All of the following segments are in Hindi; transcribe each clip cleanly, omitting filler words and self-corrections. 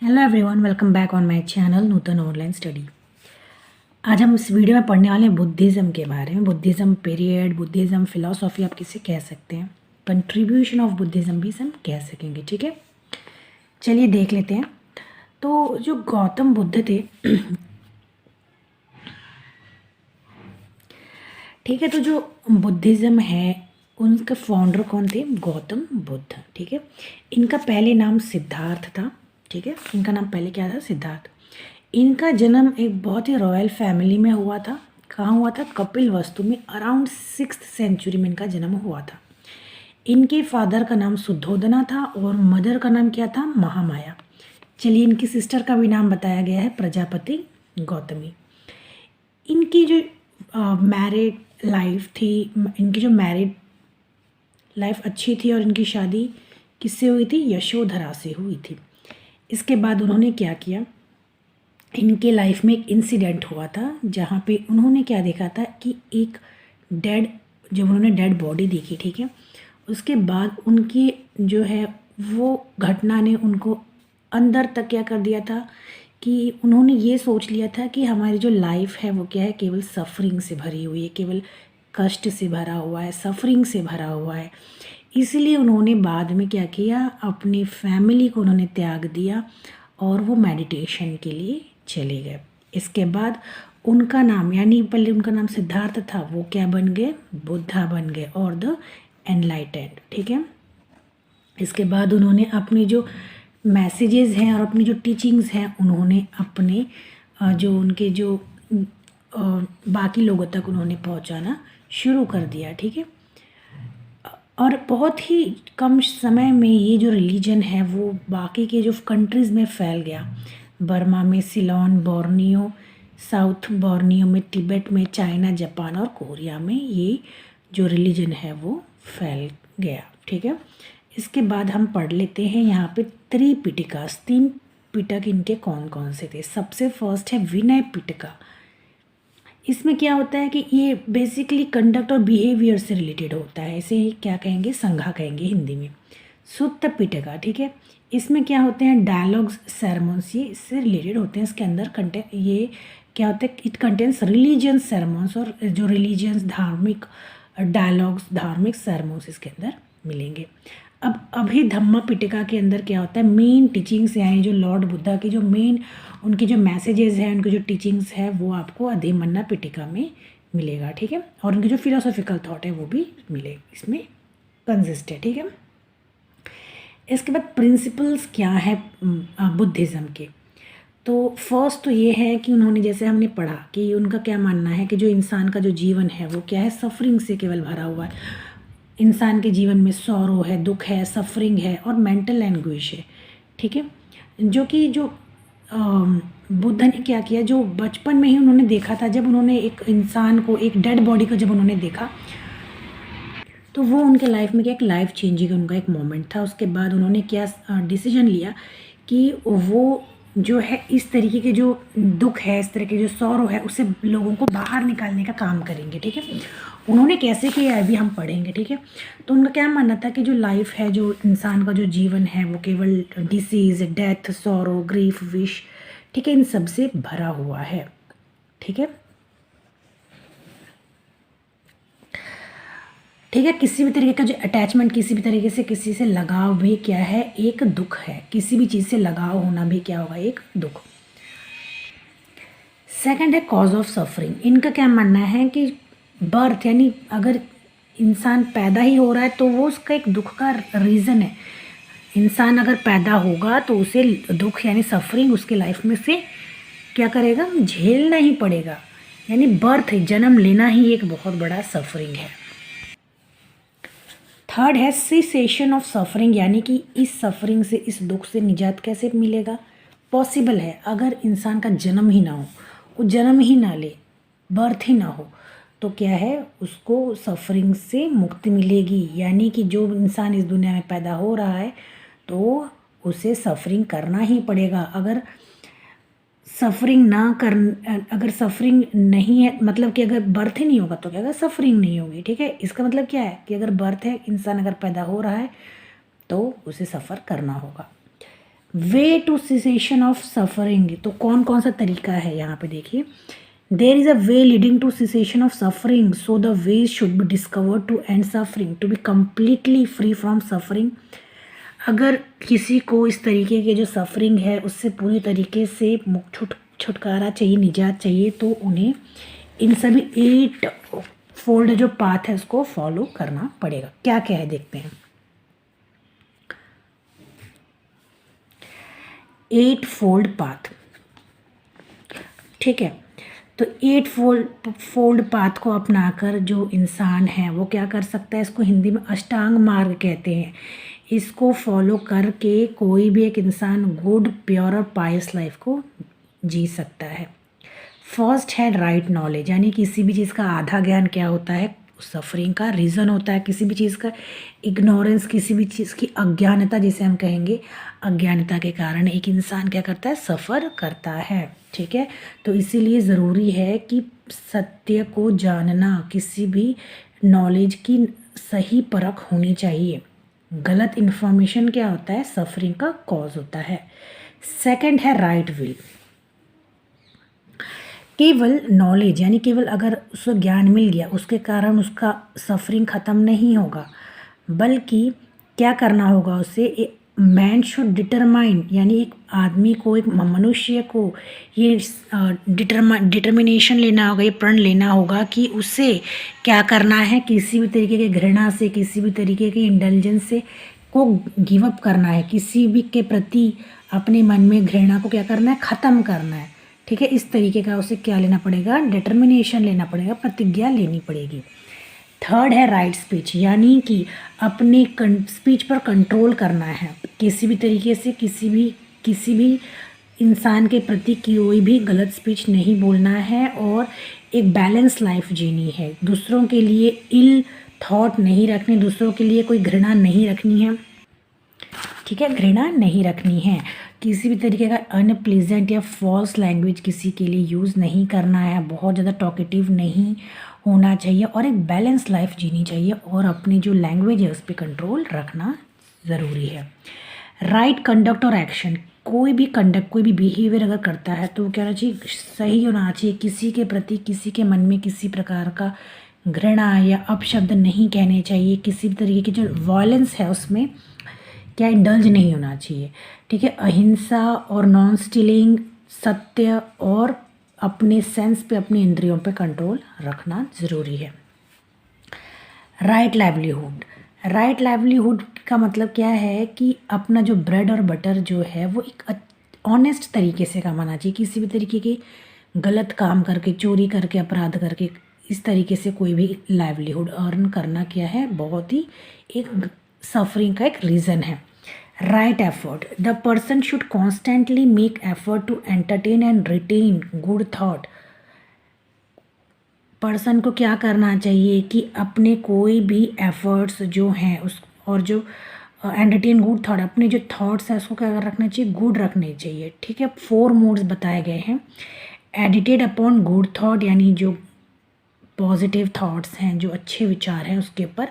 Hello everyone, welcome back on my channel Nutan online study. आज हम इस वीडियो में पढ़ने वाले हैं बुद्धिज़्म के बारे में। बुद्धिज़्म पीरियड, बुद्धिज़्म फिलॉसफी आप किसे कह सकते हैं, कंट्रीब्यूशन ऑफ बुद्धिज़्म भी हम कह सकेंगे। ठीक है, चलिए देख लेते हैं। तो जो गौतम बुद्ध थे, ठीक है, तो जो बुद्धिज़्म है उनका फाउंडर कौन थे? गौतम बुद्ध। ठीक है, इनका पहले नाम सिद्धार्थ था। ठीक है, इनका नाम पहले क्या था? सिद्धार्थ। इनका जन्म एक बहुत ही रॉयल फैमिली में हुआ था। कहाँ हुआ था? कपिल वस्तु में। अराउंड 6th सेंचुरी में इनका जन्म हुआ था। इनके फादर का नाम सुद्धोधना था और मदर का नाम क्या था? महामाया। चलिए, इनकी सिस्टर का भी नाम बताया गया है, प्रजापति गौतमी। इनकी जो मैरिड लाइफ थी, इनकी जो मैरिड लाइफ अच्छी थी और इनकी शादी किससे हुई थी? यशोधरा से हुई थी। इसके बाद उन्होंने क्या किया, इनके लाइफ में एक इंसिडेंट हुआ था जहाँ पे उन्होंने क्या देखा था कि एक डेड, जब उन्होंने डेड बॉडी देखी, ठीक है, उसके बाद उनकी जो है वो घटना ने उनको अंदर तक क्या कर दिया था कि उन्होंने ये सोच लिया था कि हमारी जो लाइफ है वो क्या है? केवल सफरिंग से भरी हुई है, केवल कष्ट से भरा हुआ है, सफरिंग से भरा हुआ है। इसलिए उन्होंने बाद में क्या किया, अपनी फैमिली को उन्होंने त्याग दिया और वो मेडिटेशन के लिए चले गए। इसके बाद उनका नाम, यानी पहले उनका नाम सिद्धार्थ था, वो क्या बन गए? बुद्धा बन गए, और द एनलाइटेंड। ठीक है, इसके बाद उन्होंने अपनी जो मैसेजेस हैं और अपनी जो टीचिंग्स हैं उन्होंने अपने जो उनके जो बाकी लोगों तक उन्होंने पहुंचाना शुरू कर दिया। ठीक है, और बहुत ही कम समय में ये जो रिलीजन है वो बाकी के जो कंट्रीज़ में फैल गया। बर्मा में, सिलोन, बोर्नियो, साउथ बोर्नियो में, तिब्बत में, चाइना, जापान और कोरिया में ये जो रिलीजन है वो फैल गया। ठीक है, इसके बाद हम पढ़ लेते हैं यहाँ पे त्रिपिटकास। 3 पिटक इनके कौन कौन से थे? सबसे फर्स्ट है विनय पिटका। इसमें क्या होता है कि ये बेसिकली कंडक्ट और बिहेवियर से रिलेटेड होता है, इसे क्या कहेंगे? संज्ञा कहेंगे हिंदी में। सुत्त पिटका, ठीक है, इसमें क्या होते हैं? डायलॉग्स, सरमोन्स, ये इससे रिलेटेड होते हैं। इसके अंदर कंटेंट ये क्या होता है? इट कंटेंस रिलीजियस सरमोन्स, और जो रिलीजियस धार्मिक डायलॉग्स, धार्मिक सरमोन्स इसके अंदर मिलेंगे। अब अभी धम्मा पिटका के अंदर क्या होता है? मेन टीचिंग्स, यानी जो लॉर्ड बुद्धा की जो मेन उनके जो मैसेजेस हैं, उनकी जो टीचिंग्स है वो आपको अधिमन्ना पिटका में मिलेगा। ठीक है, और उनकी जो फिलोसॉफिकल थॉट है वो भी मिले, इसमें कंसिस्ट है। ठीक है, इसके बाद प्रिंसिपल्स क्या है बुद्धिज़्म के? तो फर्स्ट तो ये है कि उन्होंने, जैसे हमने पढ़ा कि उनका क्या मानना है कि जो इंसान का जो जीवन है वो क्या है? सफरिंग से केवल भरा हुआ है। इंसान के जीवन में सौरो है, दुख है, सफरिंग है और मेंटल एंग्विश है। ठीक है, जो कि जो बुद्ध ने क्या किया, जो बचपन में ही उन्होंने देखा था, जब उन्होंने एक इंसान को, एक डेड बॉडी को जब उन्होंने देखा, तो वो उनके लाइफ में क्या एक लाइफ चेंजिंग उनका एक मोमेंट था। उसके बाद उन्होंने क्या डिसीजन लिया कि वो जो है इस तरीके के जो दुख है, इस तरह के जो सौरो है, उसे लोगों को बाहर निकालने का काम करेंगे। ठीक है, उन्होंने कैसे किया अभी हम पढ़ेंगे। ठीक है, तो उनका क्या मानना था कि जो लाइफ है, जो इंसान का जो जीवन है वो केवल disease, death, sorrow, grief, wish, ठीक है, इन सब से भरा हुआ है। ठीक है, ठीक है, किसी भी तरीके का जो अटैचमेंट, किसी भी तरीके से किसी से लगाव भी क्या है? एक दुख है। किसी भी चीज़ से लगाव होना भी क्या होगा? एक दुख। सेकंड है कॉज ऑफ सफरिंग। इनका क्या मानना है कि बर्थ, यानी अगर इंसान पैदा ही हो रहा है तो वो उसका एक दुख का रीज़न है। इंसान अगर पैदा होगा तो उसे दुख यानी सफरिंग उसके लाइफ में से क्या करेगा? झेलना ही पड़ेगा। यानी बर्थ, जन्म लेना ही एक बहुत बड़ा सफरिंग है। थर्ड है सीसेशन ऑफ सफरिंग, यानी कि इस सफरिंग से, इस दुख से निजात कैसे मिलेगा? पॉसिबल है अगर इंसान का जन्म ही ना हो, वो जन्म ही ना ले, बर्थ ही ना हो, तो क्या है? उसको सफरिंग से मुक्ति मिलेगी। यानी कि जो इंसान इस दुनिया में पैदा हो रहा है तो उसे सफरिंग करना ही पड़ेगा। अगर सफरिंग ना कर, अगर सफरिंग नहीं है, मतलब कि अगर बर्थ ही नहीं होगा तो क्या होगा? सफरिंग नहीं होगी। ठीक है, इसका मतलब क्या है कि अगर बर्थ है, इंसान अगर पैदा हो रहा है तो उसे सफ़र करना होगा। Way to cessation of suffering, तो कौन कौन सा तरीका है यहाँ पे देखिए, there is a way leading to cessation of suffering, so the way should be discovered to end suffering, to be completely free from suffering. अगर किसी को इस तरीके के जो सफरिंग है उससे पूरी तरीके से छुटकारा चाहिए, निजात चाहिए, तो उन्हें इन सभी 8 फोल्ड जो पाथ है उसको फॉलो करना पड़ेगा। क्या क्या है देखते हैं। 8 फोल्ड पाथ, ठीक है। तो 8 फोल्ड पाथ को अपनाकर जो इंसान है वो क्या कर सकता है, इसको हिंदी में अष्टांग मार्ग कहते हैं। इसको फॉलो करके कोई भी एक इंसान गुड, प्योर और पायस लाइफ को जी सकता है। फर्स्ट है राइट नॉलेज, यानी किसी भी चीज़ का आधा ज्ञान क्या होता है, सफरिंग का रीज़न होता है। किसी भी चीज़ का इग्नोरेंस, किसी भी चीज़ की अज्ञानता जिसे हम कहेंगे, अज्ञानता के कारण एक इंसान क्या करता है, सफ़र करता है, ठीक है। तो इसीलिए ज़रूरी है कि सत्य को जानना, किसी भी नॉलेज की सही परख होनी चाहिए। गलत इन्फॉर्मेशन क्या होता है, सफरिंग का कॉज होता है। सेकंड है राइट विल, केवल नॉलेज, यानी केवल अगर उसको ज्ञान मिल गया उसके कारण उसका सफरिंग ख़त्म नहीं होगा, बल्कि क्या करना होगा उसे, मैन शुड डिटरमाइन, यानी एक आदमी को, एक मनुष्य को ये डिटर्मिनेशन लेना होगा, ये प्रण लेना होगा कि उसे क्या करना है, किसी भी तरीके के घृणा से, किसी भी तरीके के इंटेलिजेंस से को गिव अप करना है, किसी भी के प्रति अपने मन में घृणा को क्या करना है, ख़त्म करना है, ठीक है। इस तरीके का उसे क्या लेना पड़ेगा, डिटर्मिनेशन लेना पड़ेगा, प्रतिज्ञा लेनी पड़ेगी। थर्ड है राइट स्पीच, यानी कि अपने स्पीच पर कंट्रोल करना है, किसी भी तरीके से किसी भी इंसान के प्रति कोई भी गलत स्पीच नहीं बोलना है, और एक बैलेंस लाइफ जीनी है। दूसरों के लिए इल थॉट नहीं रखने, दूसरों के लिए कोई घृणा नहीं रखनी है, ठीक है, घृणा नहीं रखनी है। किसी भी तरीके का अनप्लीजेंट या फॉल्स लैंग्वेज किसी के लिए यूज़ नहीं करना है, बहुत ज़्यादा टॉकेटिव नहीं होना चाहिए, और एक बैलेंस लाइफ जीनी चाहिए, और अपनी जो लैंग्वेज है उस पर कंट्रोल रखना ज़रूरी है। राइट कंडक्ट और एक्शन, कोई भी कंडक्ट, कोई भी बिहेवियर अगर करता है तो क्या होना चाहिए, सही होना चाहिए। किसी के प्रति, किसी के मन में किसी प्रकार का घृणा या अपशब्द नहीं कहने चाहिए, किसी भी तरीके की जो वायलेंस है उसमें क्या इंडल्ज नहीं होना चाहिए, ठीक है। अहिंसा और नॉन स्टीलिंग, सत्य और अपने सेंस पे, अपने इंद्रियों पे कंट्रोल रखना ज़रूरी है। राइट लाइवलीहुड, राइट लाइवलीहुड का मतलब क्या है कि अपना जो ब्रेड और बटर जो है वो एक ऑनेस्ट तरीके से कमाना चाहिए, किसी भी तरीके की गलत काम करके, चोरी करके, अपराध करके, इस तरीके से कोई भी लाइवलीहुड अर्न करना क्या है, बहुत ही एक सफरिंग का एक रीज़न है। Right effort, the person should constantly make effort to entertain and retain good thought. Person को क्या करना चाहिए कि अपने कोई भी एफर्ट्स जो हैं उस, और जो एंटरटेन गुड थॉट, अपने जो थॉट्स हैं उसको क्या रखना चाहिए, गुड रखने चाहिए, ठीक है। 4 मोड्स बताए गए हैं। एडिटेड अपॉन गुड थॉट, यानी जो पॉजिटिव थॉट्स हैं, जो अच्छे विचार हैं उसके ऊपर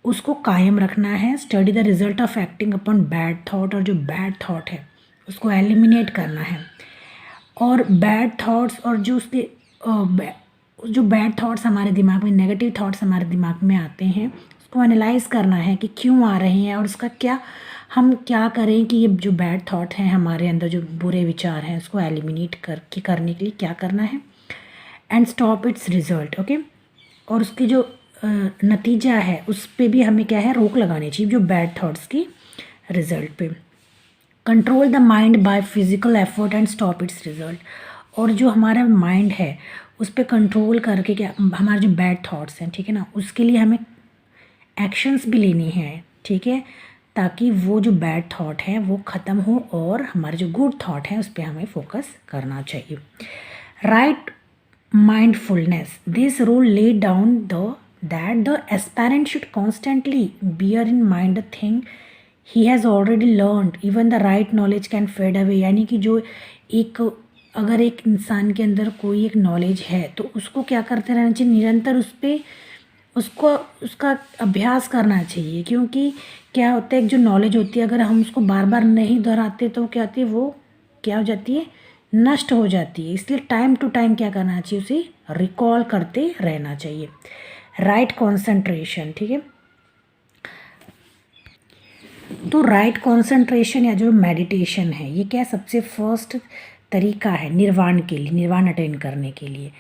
उसको कायम रखना है। Study the result of acting upon bad thought, और जो बैड थॉट है उसको एलिमिनेट करना है। और बैड थॉट्स और जो उसके जो बैड थॉट्स हमारे दिमाग में, नेगेटिव थॉट्स हमारे दिमाग में आते हैं, उसको एनालाइज करना है कि क्यों आ रहे हैं, और उसका क्या, हम क्या करें कि ये जो बैड थॉट हैं हमारे अंदर, जो बुरे विचार हैं, उसको एलिमिनेट करने के लिए क्या करना है, and stop it's result, okay. और उसकी जो नतीजा है उस पर भी हमें क्या है, रोक लगानी चाहिए, जो बैड थॉट्स की रिजल्ट पे। Control the mind by physical effort and stop it's result, और जो हमारा माइंड है उस पर कंट्रोल करके क्या, हमारे जो बैड थॉट्स हैं, ठीक है ना, उसके लिए हमें एक्शंस भी लेनी है, ठीक है, ताकि वो जो बैड थॉट है वो ख़त्म हो, और हमारे जो गुड थॉट है उस पर हमें फोकस करना चाहिए। Right mindfulness, this rule laid down that the aspirant should constantly bear in mind the thing he has already learned, even the right knowledge can fade away, यानी कि जो एक, अगर एक इंसान के अंदर कोई एक नॉलेज है तो उसको क्या करते रहना चाहिए, निरंतर उस पर उसको उसका अभ्यास करना चाहिए, क्योंकि क्या होता है, एक जो नॉलेज होती है अगर हम उसको बार बार नहीं दोहराते तो क्या होती है, वो क्या हो जाती है, नष्ट हो जाती है। इसलिए टाइम टू टाइम क्या करना चाहिए, उसे रिकॉल करते रहना चाहिए। राइट कॉन्सेंट्रेशन, ठीक है। तो राइट कंसंट्रेशन या जो मेडिटेशन है, ये क्या है, सबसे फर्स्ट तरीका है निर्वाण के लिए, निर्वाण अटेन करने के लिए।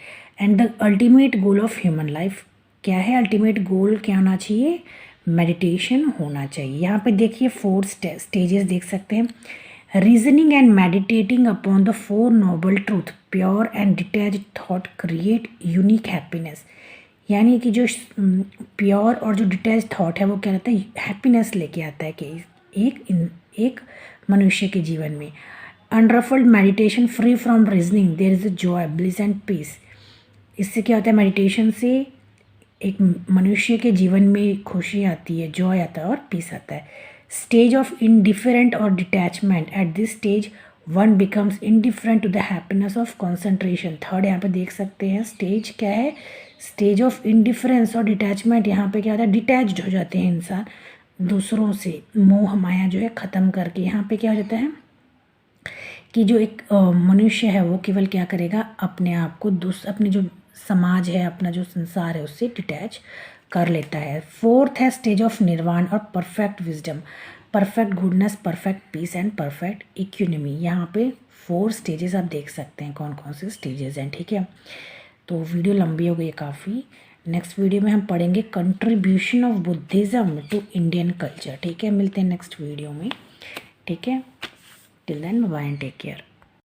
And the ultimate goal of human life क्या है, अल्टीमेट गोल क्या होना चाहिए, मेडिटेशन होना चाहिए। यहाँ पे देखिए 4 स्टेजेस देख सकते हैं। Reasoning and meditating upon the 4 noble truth, pure and detached thought create unique happiness. यानी कि जो प्योर और जो डिटैच थॉट है वो क्या रहता है, हैप्पीनेस लेके आता है कि एक मनुष्य के जीवन में। Unruffled meditation free from reasoning there is a joy bliss and peace. इससे क्या होता है, मेडिटेशन से एक मनुष्य के जीवन में खुशी आती है, जॉय आता है और पीस आता है। स्टेज ऑफ इनडिफरेंट और detachment, at this stage one becomes indifferent to the happiness of concentration. Third यहाँ पे देख सकते हैं स्टेज क्या है, स्टेज ऑफ इनडिफरेंस और डिटैचमेंट। यहाँ पे क्या होता है, डिटैच्ड हो जाते हैं इंसान दूसरों से, मोह माया जो है ख़त्म करके। यहाँ पे क्या हो जाता है कि जो एक मनुष्य है वो केवल क्या करेगा, अपने आप को अपने जो समाज है, अपना जो संसार है उससे डिटैच कर लेता है। फोर्थ है स्टेज ऑफ निर्वाण और perfect wisdom, perfect goodness, perfect peace and perfect equanimity. यहाँ पे 4 स्टेजेस आप देख सकते हैं कौन कौन से स्टेजेस हैं, ठीक है। तो वीडियो लंबी हो गई काफ़ी। नेक्स्ट वीडियो में हम पढ़ेंगे contribution of Buddhism to Indian culture, ठीक है। मिलते हैं नेक्स्ट वीडियो में, ठीक है। Till then bye and take care.